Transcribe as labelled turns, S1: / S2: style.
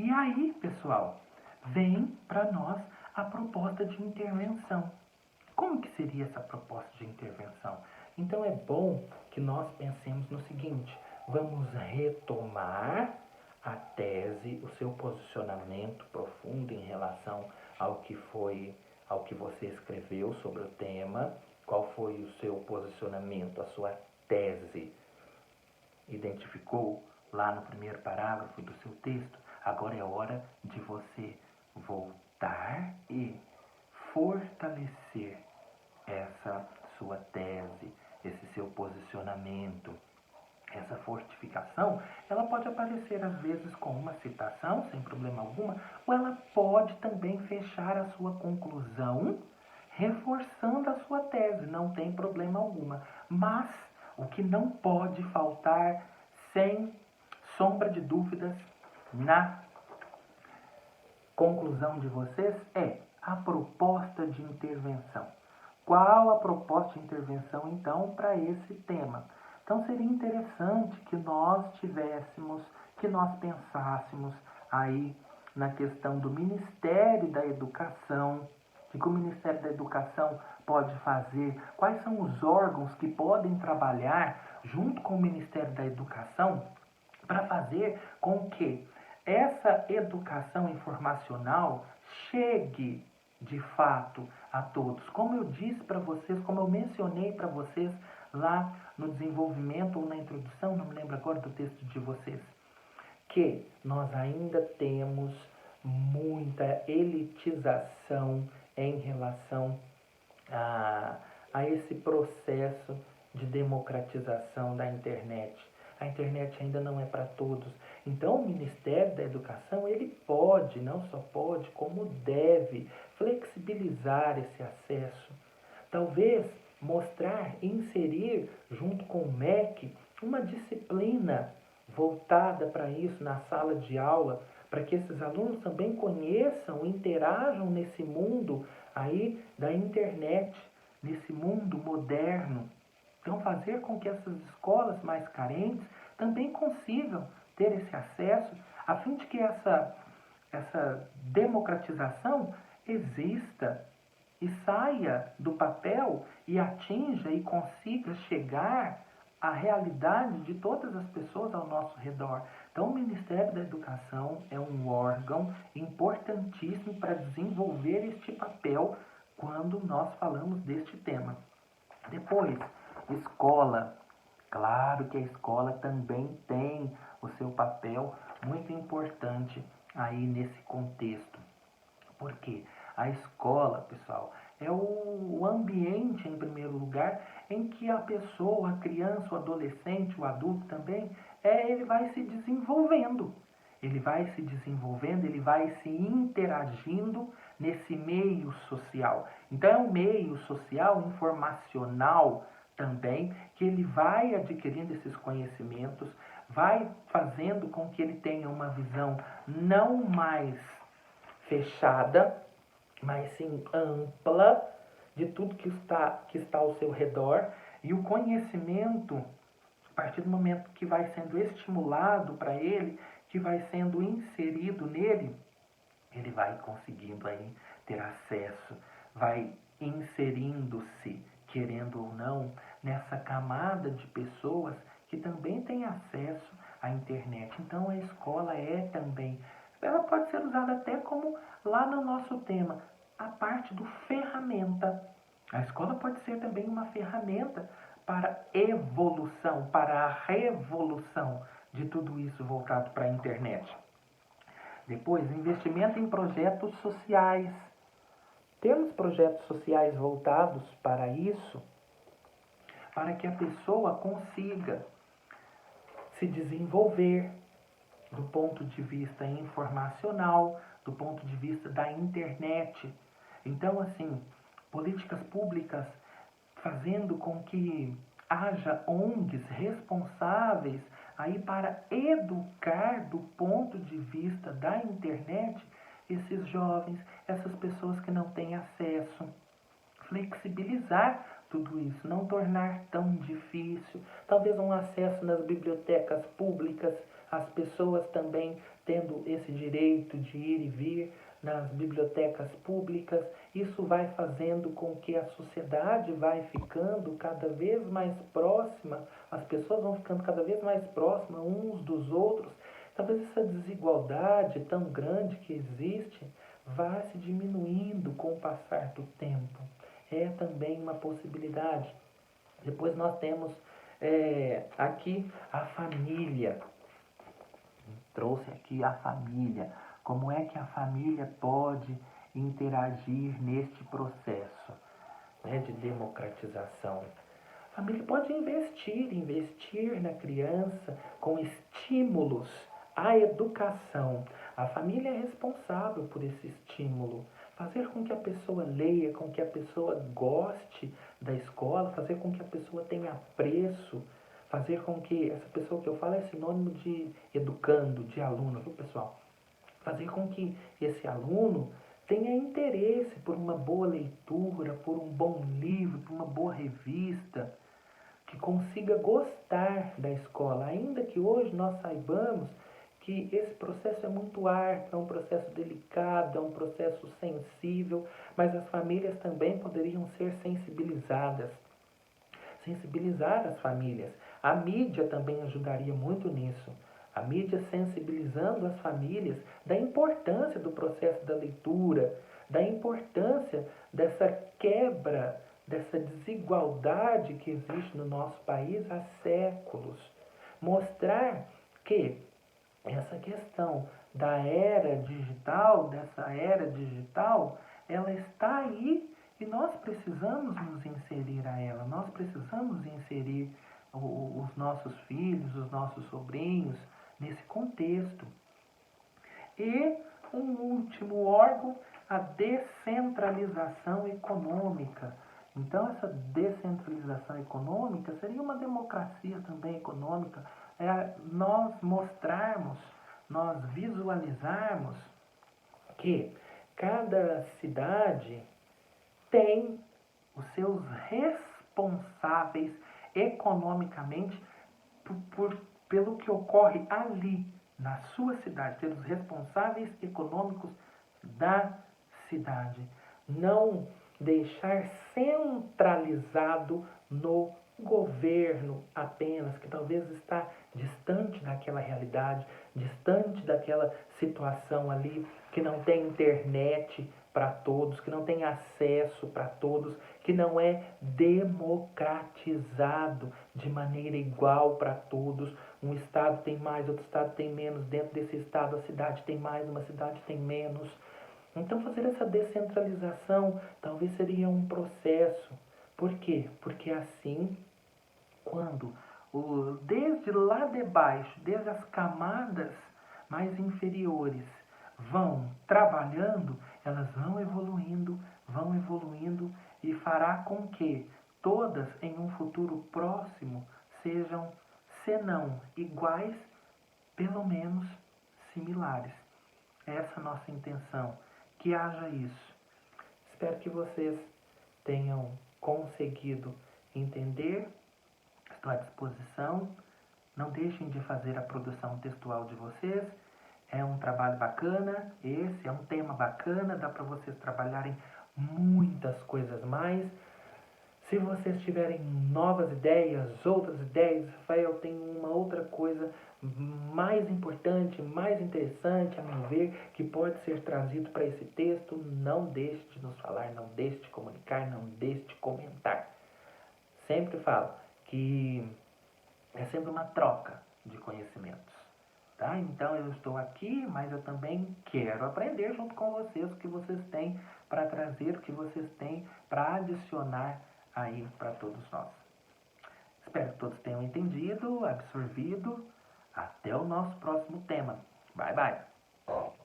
S1: E aí, pessoal, vem para nós a proposta de intervenção. Como que seria essa proposta de intervenção? Então é bom que nós pensemos no seguinte: vamos retomar a tese, o seu posicionamento profundo em relação ao que você escreveu sobre o tema, qual foi o seu posicionamento, a sua tese. Identificou lá no primeiro parágrafo do seu texto? Agora é hora de você voltar e fortalecer essa sua tese, esse seu posicionamento. Essa fortificação, ela pode aparecer às vezes com uma citação, sem problema alguma, ou ela pode também fechar a sua conclusão, reforçando a sua tese, não tem problema alguma. Mas o que não pode faltar, sem sombra de dúvidas, na conclusão de vocês é a proposta de intervenção. Qual a proposta de intervenção, então, para esse tema? Então, seria interessante que nós pensássemos aí na questão do Ministério da Educação, o que o Ministério da Educação pode fazer, quais são os órgãos que podem trabalhar junto com o Ministério da Educação para fazer com que essa educação informacional chegue de fato a todos. Como eu disse para vocês, como eu mencionei para vocês lá no desenvolvimento ou na introdução, não me lembro agora do texto de vocês, que nós ainda temos muita elitização em relação a esse processo de democratização da internet. A internet ainda não é para todos. Então, o Ministério da Educação, ele pode, não só pode, como deve flexibilizar esse acesso. Talvez mostrar, inserir junto com o MEC uma disciplina voltada para isso na sala de aula, para que esses alunos também conheçam, interajam nesse mundo aí da internet, nesse mundo moderno. Então, fazer com que essas escolas mais carentes também consigam ter esse acesso, a fim de que essa democratização exista e saia do papel e atinja e consiga chegar à realidade de todas as pessoas ao nosso redor. Então, o Ministério da Educação é um órgão importantíssimo para desenvolver este papel quando nós falamos deste tema. Depois, escola. Claro que a escola também tem o seu papel muito importante aí nesse contexto. Porque a escola, pessoal, é o ambiente, em primeiro lugar, em que a pessoa, a criança, o adolescente, o adulto também, ele vai se desenvolvendo. Ele vai se desenvolvendo, ele vai se interagindo nesse meio social. Então, é um meio social, informacional também, que ele vai adquirindo esses conhecimentos, vai fazendo com que ele tenha uma visão não mais fechada, mas sim ampla de tudo que está ao seu redor, e o conhecimento, a partir do momento que vai sendo estimulado para ele, que vai sendo inserido nele, ele vai conseguindo aí ter acesso, vai inserindo-se, querendo ou não, nessa camada de pessoas que também têm acesso à internet. Então a escola é também, ela pode ser usada até como lá no nosso tema, a parte do ferramenta. A escola pode ser também uma ferramenta para evolução, para a revolução de tudo isso voltado para a internet. Depois, investimento em projetos sociais. Temos projetos sociais voltados para isso, para que a pessoa consiga se desenvolver do ponto de vista informacional, do ponto de vista da internet. Então, assim, políticas públicas fazendo com que haja ONGs responsáveis aí para educar do ponto de vista da internet esses jovens, essas pessoas que não têm acesso. Flexibilizar tudo isso, não tornar tão difícil. Talvez um acesso nas bibliotecas públicas as pessoas também tendo esse direito de ir e vir nas bibliotecas públicas. Isso vai fazendo com que a sociedade vai ficando cada vez mais próxima, as pessoas vão ficando cada vez mais próximas uns dos outros. Talvez essa desigualdade tão grande que existe vá se diminuindo com o passar do tempo. É também uma possibilidade. Depois nós temos aqui a família. Trouxe aqui a família. Como é que a família pode interagir neste processo, né, de democratização? A família pode investir na criança com estímulos à educação. A família é responsável por esse estímulo. Fazer com que a pessoa leia, com que a pessoa goste da escola, fazer com que a pessoa tenha apreço, fazer com que essa pessoa que eu falo é sinônimo de educando, de aluno, viu, pessoal? Fazer com que esse aluno tenha interesse por uma boa leitura, por um bom livro, por uma boa revista, que consiga gostar da escola, ainda que hoje nós saibamos que esse processo é muito árduo, é um processo delicado, é um processo sensível, mas as famílias também poderiam ser sensibilizadas. Sensibilizar as famílias. A mídia também ajudaria muito nisso. A mídia sensibilizando as famílias da importância do processo da leitura, da importância dessa quebra, dessa desigualdade que existe no nosso país há séculos. Mostrar que essa questão da era digital, dessa era digital, ela está aí e nós precisamos nos inserir a ela, nós precisamos inserir os nossos filhos, os nossos sobrinhos nesse contexto. E um último órgão, a descentralização econômica. Então, essa descentralização econômica seria uma democracia também econômica. Nós mostrarmos, nós visualizarmos que cada cidade tem os seus responsáveis economicamente pelo que ocorre ali, na sua cidade, ter os responsáveis econômicos da cidade. Não deixar centralizado no governo apenas, que talvez está distante daquela realidade, distante daquela situação ali, que não tem internet para todos, que não tem acesso para todos, que não é democratizado de maneira igual para todos. Um estado tem mais, outro estado tem menos, dentro desse estado a cidade tem mais, uma cidade tem menos. Então fazer essa descentralização talvez seria um processo. Por quê? Porque assim, quando desde lá de baixo, desde as camadas mais inferiores, vão trabalhando, elas vão evoluindo e fará com que todas em um futuro próximo sejam, se não iguais, pelo menos similares. Essa é a nossa intenção, que haja isso. Espero que vocês tenham conseguido entender. Estou à disposição. Não deixem de fazer a produção textual de vocês. É um trabalho bacana, esse é um tema bacana, dá para vocês trabalharem muitas coisas mais. Se vocês tiverem novas ideias, outras ideias, Rafael, tem uma outra coisa mais importante, mais interessante, a meu ver, que pode ser trazido para esse texto, não deixe de nos falar, não deixe de comunicar, não deixe de comentar. Sempre falo que é sempre uma troca de conhecimentos. Tá? Então eu estou aqui, mas eu também quero aprender junto com vocês o que vocês têm para trazer, o que vocês têm para adicionar aí para todos nós. Espero que todos tenham entendido, absorvido. Até o nosso próximo tema. Bye, bye!